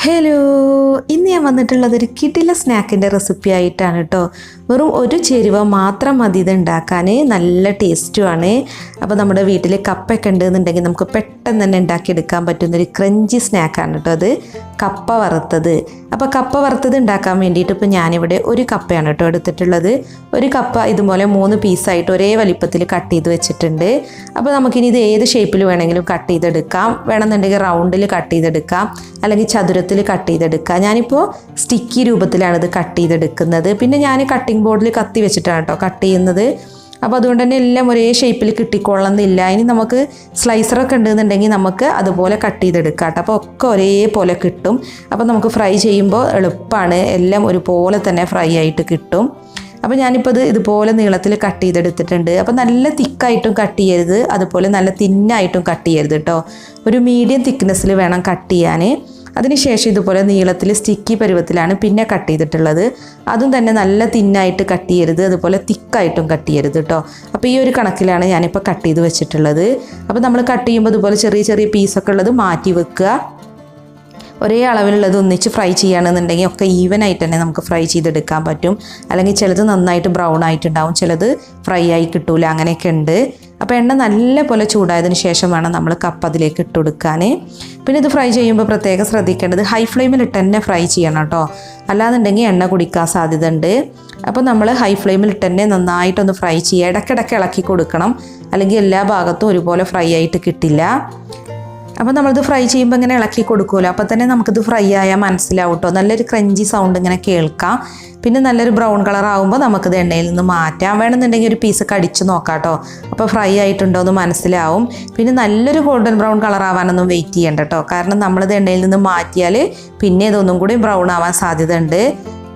Hello, ഇന്ന് ഞാൻ വന്നിട്ടുള്ളത് ഒരു കിടില സ്നാക്കിൻ്റെ റെസിപ്പി ആയിട്ടാണ് കേട്ടോ. വെറും ഒരു ചേരുവ മാത്രം മതി ഇത് ഉണ്ടാക്കാൻ, നല്ല ടേസ്റ്റുമാണ്. അപ്പോൾ നമ്മുടെ വീട്ടിൽ കപ്പയൊക്കെ ഉണ്ടെന്നുണ്ടെങ്കിൽ നമുക്ക് പെട്ടെന്ന് തന്നെ ഉണ്ടാക്കിയെടുക്കാൻ പറ്റുന്നൊരു ക്രഞ്ചി സ്നാക്കാണ് കേട്ടോ അത്, കപ്പ വറുത്തത്. അപ്പോൾ കപ്പ വറുത്തത് ഉണ്ടാക്കാൻ വേണ്ടിയിട്ട് ഇപ്പോൾ ഞാനിവിടെ ഒരു കപ്പയാണ് കേട്ടോ എടുത്തിട്ടുള്ളത്. ഒരു കപ്പ ഇതുപോലെ 3 പീസായിട്ട് ഒരേ വലിപ്പത്തിൽ കട്ട് ചെയ്ത് വെച്ചിട്ടുണ്ട്. അപ്പോൾ നമുക്കിനി ഇത് ഏത് ഷേപ്പിൽ വേണമെങ്കിലും കട്ട് ചെയ്തെടുക്കാം. വേണമെന്നുണ്ടെങ്കിൽ റൗണ്ടിൽ കട്ട് ചെയ്തെടുക്കാം, അല്ലെങ്കിൽ ചതുരത്തിൽ കട്ട് ചെയ്തെടുക്കുക. ഞാനിപ്പോൾ സ്റ്റിക്കി രൂപത്തിലാണ് ഇത് കട്ട് ചെയ്തെടുക്കുന്നത്. പിന്നെ ഞാൻ കട്ടിംഗ് ബോർഡിൽ കത്തി വെച്ചിട്ടാണ് കേട്ടോ കട്ട് ചെയ്യുന്നത്. അപ്പോൾ അതുകൊണ്ട് തന്നെ എല്ലാം ഒരേ ഷേപ്പിൽ കിട്ടിക്കൊള്ളുന്നില്ല. ഇനി നമുക്ക് സ്ലൈസറൊക്കെ ഉണ്ടെന്നുണ്ടെങ്കിൽ നമുക്ക് അതുപോലെ കട്ട് ചെയ്തെടുക്കാം കേട്ടോ. അപ്പോൾ ഒക്കെ ഒരേപോലെ കിട്ടും. അപ്പോൾ നമുക്ക് ഫ്രൈ ചെയ്യുമ്പോൾ എളുപ്പമാണ്, എല്ലാം ഒരുപോലെ തന്നെ ഫ്രൈ ആയിട്ട് കിട്ടും. അപ്പോൾ ഞാനിപ്പോൾ ഇതുപോലെ നീളത്തിൽ കട്ട് ചെയ്തെടുത്തിട്ടുണ്ട്. അപ്പോൾ നല്ല തിക്കായിട്ടും കട്ട് ചെയ്യരുത്, അതുപോലെ നല്ല തിന്നായിട്ടും കട്ട് ചെയ്യരുത് കേട്ടോ. ഒരു മീഡിയം തിക്നെസ്സിൽ വേണം കട്ട് ചെയ്യാൻ. അതിനുശേഷം ഇതുപോലെ നീളത്തിൽ സ്റ്റിക്കി പരുവത്തിലാണ് പിന്നെ കട്ട് ചെയ്തിട്ടുള്ളത്. അതും തന്നെ നല്ല തിന്നായിട്ട് കട്ട് ചെയ്യരുത്, അതുപോലെ തിക്കായിട്ടും കട്ട് ചെയ്യരുത് കേട്ടോ. അപ്പോൾ ഈ ഒരു കണക്കിലാണ് ഞാനിപ്പോൾ കട്ട് ചെയ്ത് വെച്ചിട്ടുള്ളത്. അപ്പോൾ നമ്മൾ കട്ട് ചെയ്യുമ്പോൾ ഇതുപോലെ ചെറിയ ചെറിയ പീസൊക്കെ ഉള്ളത് മാറ്റി വെക്കുക. ഒരേ അളവിലുള്ളത് ഒന്നിച്ച് ഫ്രൈ ചെയ്യുകയാണെന്നുണ്ടെങ്കിൽ ഒക്കെ ഈവനായിട്ട് തന്നെ നമുക്ക് ഫ്രൈ ചെയ്തെടുക്കാൻ പറ്റും. അല്ലെങ്കിൽ ചിലത് നന്നായിട്ട് ബ്രൗൺ ആയിട്ടുണ്ടാവും, ചിലത് ഫ്രൈ ആയി കിട്ടൂല, അങ്ങനെയൊക്കെ ഉണ്ട്. അപ്പോൾ എണ്ണ നല്ല പോലെ ചൂടായതിന് ശേഷം വേണം നമ്മൾ കപ്പ അതിലേക്ക് ഇട്ട് കൊടുക്കാൻ. പിന്നെ ഇത് ഫ്രൈ ചെയ്യുമ്പോൾ പ്രത്യേകം ശ്രദ്ധിക്കേണ്ടത് ഹൈ ഫ്ലെയിമിൽ ഇട്ട് തന്നെ ഫ്രൈ ചെയ്യണം കേട്ടോ, അല്ലാന്നുണ്ടെങ്കിൽ എണ്ണ കുടിക്കാൻ സാധ്യത ഉണ്ട്. അപ്പോൾ നമ്മൾ ഹൈ ഫ്ലെയിമിൽ ഇട്ട് തന്നെ നന്നായിട്ടൊന്ന് ഫ്രൈ ചെയ്യുക, ഇടയ്ക്കിടയ്ക്ക് ഇളക്കി കൊടുക്കണം, അല്ലെങ്കിൽ എല്ലാ ഭാഗത്തും ഒരുപോലെ ഫ്രൈ ആയിട്ട് കിട്ടില്ല. അപ്പോൾ നമ്മളിത് ഫ്രൈ ചെയ്യുമ്പോൾ ഇങ്ങനെ ഇളക്കി കൊടുക്കുമല്ലോ, അപ്പോൾ തന്നെ നമുക്കിത് ഫ്രൈ ആയാൽ മനസ്സിലാവും കേട്ടോ. നല്ലൊരു ക്രഞ്ചി സൗണ്ട് ഇങ്ങനെ കേൾക്കാം. പിന്നെ നല്ലൊരു ബ്രൗൺ കളർ ആകുമ്പോൾ നമുക്കിത് എണ്ണയിൽ നിന്ന് മാറ്റാം. വേണമെന്നുണ്ടെങ്കിൽ ഒരു പീസ് കടിച്ച് നോക്കാം കേട്ടോ, അപ്പോൾ ഫ്രൈ ആയിട്ടുണ്ടോ എന്ന് മനസ്സിലാവും. പിന്നെ നല്ലൊരു ഗോൾഡൻ ബ്രൗൺ കളർ ആവാനൊന്നും വെയിറ്റ് ചെയ്യണ്ട കേട്ടോ, കാരണം നമ്മളിത് എണ്ണയിൽ നിന്ന് മാറ്റിയാൽ പിന്നെ ഇതൊന്നും കൂടി ബ്രൗൺ ആവാൻ സാധ്യത ഉണ്ട്.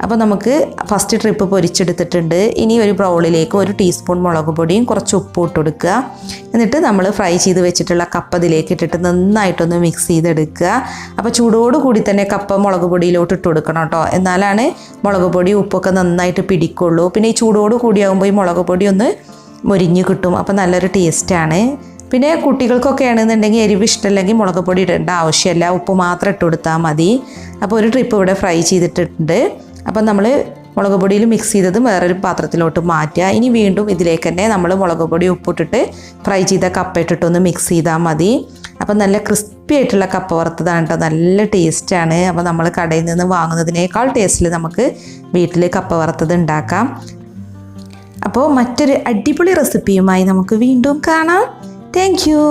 അപ്പോൾ നമുക്ക് ഫസ്റ്റ് ട്രിപ്പ് പൊരിച്ചെടുത്തിട്ടുണ്ട്. ഇനി ഒരു ബൗളിലേക്ക് 1 ടീസ്പൂൺ മുളക് പൊടിയും കുറച്ച് ഉപ്പും ഇട്ട് കൊടുക്കുക. എന്നിട്ട് നമ്മൾ ഫ്രൈ ചെയ്ത് വെച്ചിട്ടുള്ള കപ്പ ഇതിലേക്ക് ഇട്ടിട്ട് നന്നായിട്ടൊന്ന് മിക്സ് ചെയ്തെടുക്കുക. അപ്പോൾ ചൂടോട് കൂടി തന്നെ കപ്പ മുളക് പൊടിയിലോട്ട് ഇട്ട് കൊടുക്കണം കേട്ടോ, എന്നാലാണ് മുളക് പൊടി ഉപ്പൊക്കെ നന്നായിട്ട് പിടിക്കുള്ളൂ. പിന്നെ ഈ ചൂടോട് കൂടിയാകുമ്പോൾ ഈ മുളക് പൊടി ഒന്ന് മൊരിഞ്ഞ് കിട്ടും, അപ്പോൾ നല്ലൊരു ടേസ്റ്റാണ്. പിന്നെ കുട്ടികൾക്കൊക്കെ ആണെന്നുണ്ടെങ്കിൽ എരിവ് ഇഷ്ടമല്ലെങ്കിൽ മുളക് പൊടി ഇടേണ്ട ആവശ്യമില്ല, ഉപ്പ് മാത്രം ഇട്ട് കൊടുത്താൽ മതി. അപ്പോൾ ഒരു ട്രിപ്പ് ഇവിടെ ഫ്രൈ ചെയ്തിട്ടുണ്ട്. അപ്പം നമ്മൾ മുളക് പൊടിയിൽ മിക്സ് ചെയ്തത് വേറൊരു പാത്രത്തിലോട്ട് മാറ്റുക. ഇനി വീണ്ടും ഇതിലേക്ക് തന്നെ നമ്മൾ മുളക് പൊടി ഉപ്പിട്ടിട്ട് ഫ്രൈ ചെയ്ത കപ്പ ഇട്ടിട്ടൊന്ന് മിക്സ് ചെയ്താൽ മതി. അപ്പം നല്ല ക്രിസ്പി ആയിട്ടുള്ള കപ്പ വറുത്തതാണ് കേട്ടോ, നല്ല ടേസ്റ്റാണ്. അപ്പോൾ നമ്മൾ കടയിൽ നിന്ന് വാങ്ങുന്നതിനേക്കാൾ ടേസ്റ്റിൽ നമുക്ക് വീട്ടിൽ കപ്പ വറുത്തത് ഉണ്ടാക്കാം. അപ്പോൾ മറ്റൊരു അടിപൊളി റെസിപ്പിയുമായി നമുക്ക് വീണ്ടും കാണാം. Thank you.